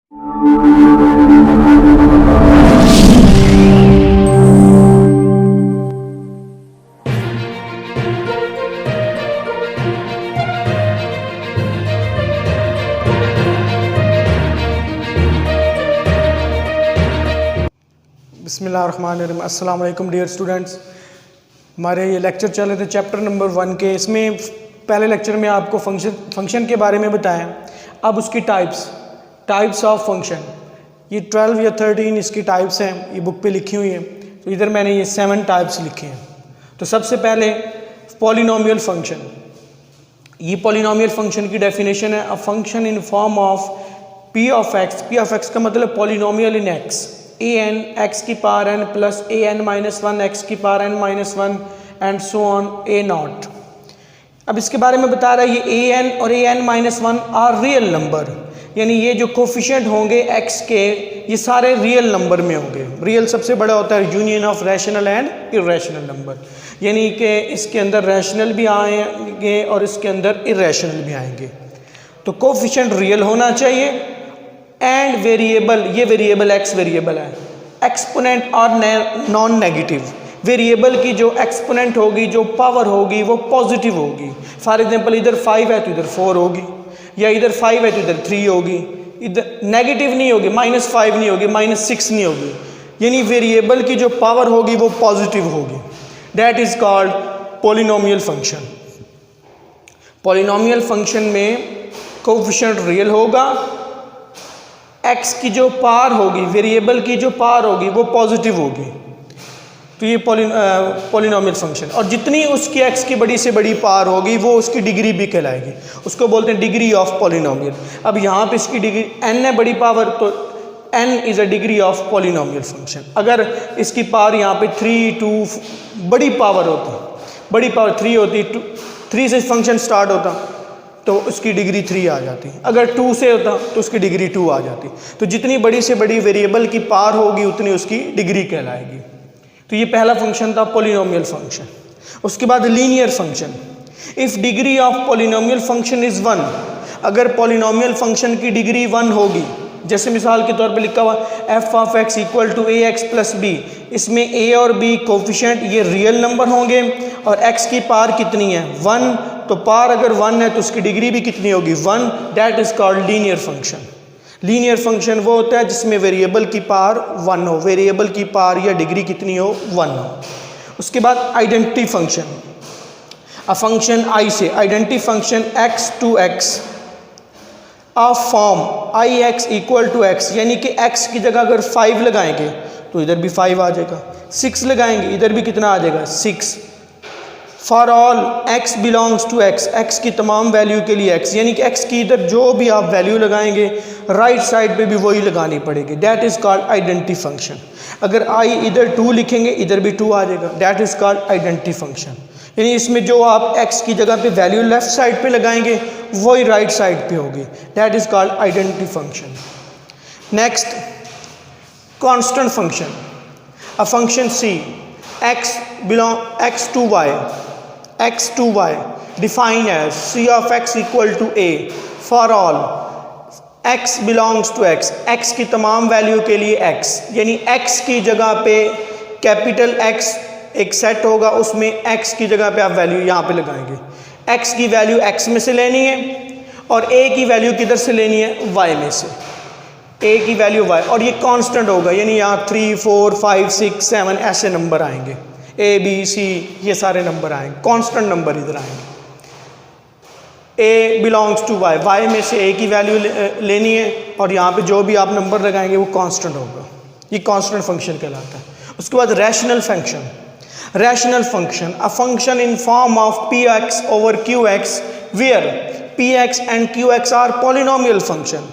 बिस्मिल्लाहिर्रहमानिर्रहीम। अस्सलाम वालेकुम डियर स्टूडेंट्स। हमारे ये लेक्चर चल रहे थे चैप्टर नंबर 1 के। इसमें पहले लेक्चर में आपको फंक्शन के बारे में बताया। अब उसकी टाइप्स ऑफ फंक्शन, ये 12 या 13 इसकी टाइप्स हैं, ये बुक पे लिखी हुई हैं। तो इधर मैंने ये 7 टाइप्स लिखे हैं। तो सबसे पहले पॉलिनोमियल फंक्शन। ये पॉलिनोमियल फंक्शन की डेफिनेशन है, a function in form of P of X का मतलब polynomial in X, A N X की power N plus A N minus one X की power N minus one and so on A naught. अब इसके बारे में बता रहा है, ये ए एन और A N minus one R real number, यानी ये जो कोफिशिएंट होंगे एक्स के, ये सारे रियल नंबर में होंगे। रियल सबसे बड़ा होता है union of rational and irrational number, यानी कि इसके अंदर रैशनल भी आएंगे और इसके अंदर इरेशनल भी आएंगे। तो कोफिशिएंट रियल होना चाहिए एंड वेरिएबल, ये वेरिएबल एक्स वेरिएबल है, एक्सपोनेंट और नॉन नेगेटिव। वेरिएबल की जो एक्सपोनेंट होगी, जो पावर होगी, वो पॉजिटिव होगी। फॉर एग्जांपल इधर 5 है तो इधर 4 होगी, या इधर 5 है तो इधर 3 होगी। इधर नेगेटिव नहीं होगी, -5 नहीं होगी, -6 नहीं होगी, यानी वेरिएबल की जो पावर होगी वो पॉजिटिव होगी। That is called polynomial function. Polynomial function में कोएफिशिएंट रियल होगा, एक्स की जो पावर होगी, वेरिएबल की जो पावर होगी वो पॉजिटिव होगी। तो ये पॉलिनोमियल फंक्शन, और जितनी उसकी एक्स की बड़ी से बड़ी पावर होगी वो उसकी डिग्री भी कहलाएगी, उसको बोलते हैं डिग्री ऑफ पॉलिनोमियल। अब यहाँ पे इसकी डिग्री n है बड़ी पावर, तो n is a degree of polynomial function. अगर इसकी पावर यहाँ पे 3, 2 बड़ी पावर होती, बड़ी पावर 3 होती, 3 से फंक्शन स्टार्ट होता तो उसकी डिग्री 3 आ जाती। अगर 2 से होता तो उसकी डिग्री 2 आ जाती। तो जितनी बड़ी से बड़ी वेरिएबल की पावर होगी उतनी उसकी डिग्री कहलाएगी। तो ये पहला फंक्शन था पॉलिनोमियल फंक्शन। उसके बाद linear function. If degree of polynomial function is 1, अगर पॉलिनोमियल फंक्शन की डिग्री 1 होगी, जैसे मिसाल के तौर पे लिखा हुआ F of x equal to A X plus B, इसमें ए और बी कोफिशिएंट ये रियल नंबर होंगे और एक्स की पावर कितनी है 1, तो पावर अगर 1 है तो उसकी डिग्री भी कितनी होगी 1। That is called linear function. Linear function वो होता है जिसमें वेरिएबल की पावर 1 हो, वेरिएबल की पावर या डिग्री कितनी हो 1 हो। उसके बाद identity function. A function I से identity function x to x of form I x equal to x, यानी कि एक्स की जगह अगर 5 लगाएंगे तो इधर भी 5 आ जाएगा, 6 लगाएंगे इधर भी कितना आ जाएगा 6। For all X belongs to X, X की तमाम वैल्यू के लिए एक्स, यानी कि एक्स की इधर जो भी आप वैल्यू लगाएंगे राइट साइड पे भी वही लगानी पड़ेगी। That is called identity function. अगर आई इधर 2 लिखेंगे इधर भी 2 आ जाएगा, that is called identity function. यानी इसमें जो आप एक्स की जगह पे वैल्यू लेफ्ट साइड पे लगाएंगे वही राइट साइड पे होगी। That is called identity function. Next constant function. A function C X to Y define as C of x equal to A for all X belongs to X, X की तमाम value के लिए x, यानी x की जगह पे capital x एक set होगा, उसमें एक्स की जगह पे आप वैल्यू यहाँ पे लगाएंगे। एक्स की वैल्यू एक्स में से लेनी है और ए की वैल्यू किधर से लेनी है वाई में से, ए की वैल्यू वाई, और ये कांस्टेंट होगा, यानी यहाँ 3, 4, 5, 6, 7 ऐसे नंबर आएंगे, ए बी सी ये सारे नंबर आएंगे, कांस्टेंट नंबर इधर आएंगे। ए बिलोंग्स टू वाई, वाई में से ए की वैल्यू लेनी है और यहाँ पे जो भी आप नंबर लगाएंगे वो कांस्टेंट होगा, ये कांस्टेंट फंक्शन कहलाता है। उसके बाद rational function. Rational function, a function in form of P X over Q X where P X and Q X are polynomial function.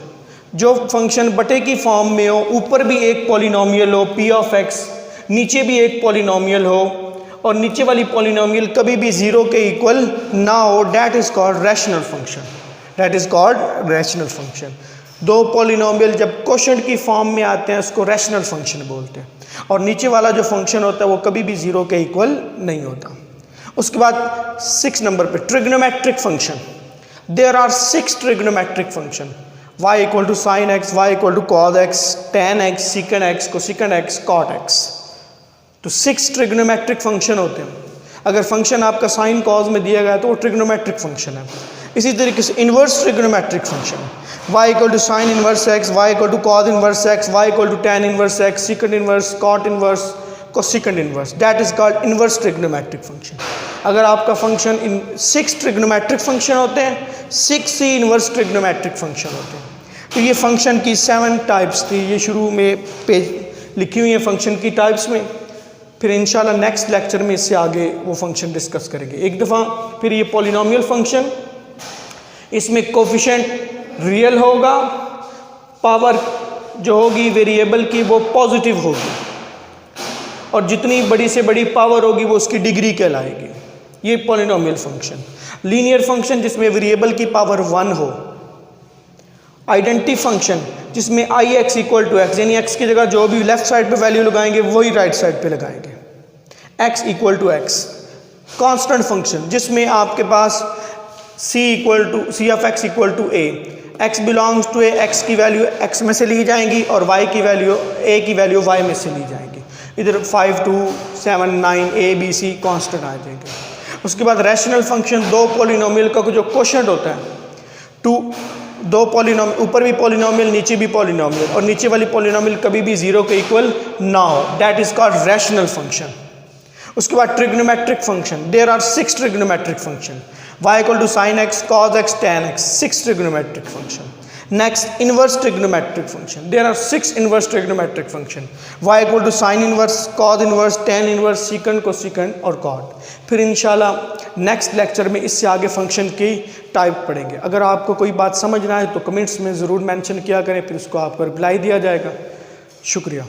जो फंक्शन बटे की फॉर्म में हो, ऊपर भी एक पॉलिनोमियल हो पी ऑफ एक्स, नीचे भी एक पॉलिनोमियल हो और नीचे वाली पॉलिनोमियल कभी भी 0 के इक्वल ना हो, that is called rational function. That is called rational function. दो पॉलिनोमियल जब क्वोशिएंट की फॉर्म में आते हैं उसको रैशनल फंक्शन बोलते हैं, और नीचे वाला जो फंक्शन होता है वो कभी भी 0 के इक्वल नहीं होता। उसके बाद 6 नंबर पे trigonometric function. There are 6 trigonometric function. y equal to sine x, y equal to cos x, tan x, secant x, cosecant x, cot x. तो 6 ट्रिग्नोमेट्रिक फंक्शन होते हैं। अगर फंक्शन आपका साइन कॉज में दिया गया तो वो ट्रिग्नोमेट्रिक फंक्शन है। इसी तरीके से inverse trigonometric function, y equal to sine inverse x, y equal to cos inverse x, y equal to tan inverse x, secant inverse, cot inverse, cosecant inverse, that is called inverse trigonometric function. अगर आपका function in 6 trigonometric function होते हैं, 6 ही inverse trigonometric function होते हैं। तो ये function की 7 types थी, ये शुरू में पेज लिखी हुई है फंक्शन की टाइप्स में। फिर इंशाल्लाह नेक्स्ट लेक्चर में इससे आगे वो फंक्शन डिस्कस करेंगे। एक दफ़ा फिर ये पॉलिनोमियल फंक्शन, इसमें कोफिशिएंट रियल होगा, पावर जो होगी वेरिएबल की वो पॉजिटिव होगी, और जितनी बड़ी से बड़ी पावर होगी वो उसकी डिग्री कहलाएगी। ये पॉलिनोमियल फंक्शन। लीनियर फंक्शन जिसमें वेरिएबल की पावर 1 हो। आइडेंटिटी फंक्शन जिसमें आई एक्स इक्वल टू एक्स, यानी एक्स की जगह जो भी लेफ्ट साइड पे वैल्यू लगाएंगे वही राइट साइड पे लगाएंगे, x equal to x. Constant function जिसमें आपके पास C of x equal to A, x belongs to A, x की वैल्यू एक्स में से ली जाएंगी और वाई की वैल्यू ए की वैल्यू वाई में से ली जाएंगी। इधर 5 2 7 9 ए बी सी कांस्टेंट आ जाएंगे। उसके बाद रैशनल फंक्शन, दो पॉलिनोमियल का जो क्वोशिएंट होता है, दो पॉलिनोमियल, ऊपर भी पॉलिनोमियल नीचे भी पॉलिनोमियल, और नीचे वाली पॉलिनोमियल कभी भी 0 के इक्वल ना हो, that is called rational function. उसके बाद trigonometric function, there are 6 trigonometric function, y equal to sine x, cos x, tan x, 6 trigonometric function. Next inverse trigonometric function, there are 6 inverse trigonometric function, y equal to sine inverse, cos inverse, tan inverse, secant, cosecant और cot. फिर इंशाल्लाह next lecture में इससे आगे function की type पढ़ेंगे। अगर आपको कोई बात समझ ना आए तो कमेंट्स में ज़रूर मेंशन किया करें, फिर उसको आपको रिप्लाई दिया जाएगा। शुक्रिया।